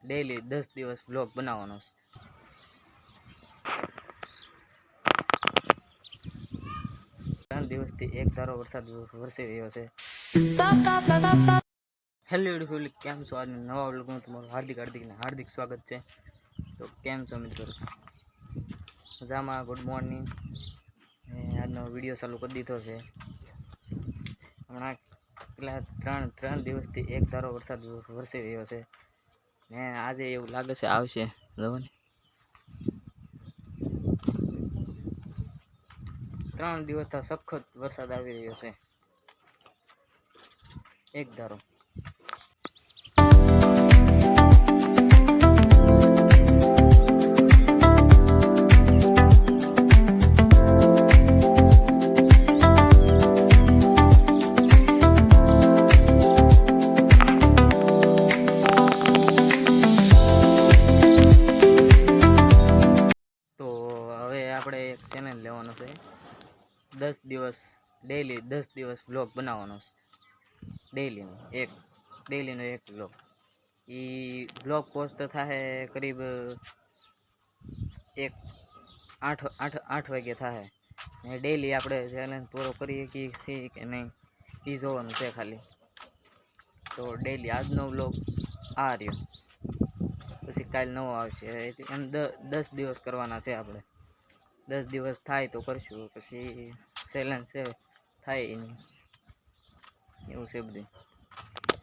Daily 10 દિવસ blog બનાવવાનો છે. 3 દિવસથી એક ધારો વરસાદ વરસી રહ્યો છે. હેલો યુટ્યુબ, કેમ છો? આજના નવા બ્લોગમાં તમારું હાર્દિક સ્વાગત છે. તો કેમ છો મિત્રો? મજામાં? Good morning. આજનો વિડીયો ચાલુ કરી દીધો છે. હમણાં પેલા ત્રણ દિવસથી એક ધારો વરસાદ વરસી રહ્યો છે ને આજે એવું લાગે છે આવશે. જોવો ને, 3 દિવસથી સખત વરસાદ આવી રહ્યો છે, એક ધારો. તો હવે આપણે એક ચેનલ લેવાનો છે. 10 દિવસ ડેઈલી 10 દિવસ બ્લોગ બનાવવાનો છે. ડેઈલીનો એક બ્લોગ. એ બ્લોગ પોસ્ટ થાય કરીબ 8 વાગે થાય ને ડેઈલી આપણે ચેલેન્જ પૂરો કરીએ કે નહીં એ જોવાનું છે ખાલી. તો ડેઈલી આજનો બ્લોગ આ રહ્યો, પછી કાલ નવો આવશે. એમ 10 દિવસ કરવાના છે આપણે. 10 દિવસ થાય તો કરશું, પછી ચેલેન્જ છે થાય નહીં, એવું છે બધું.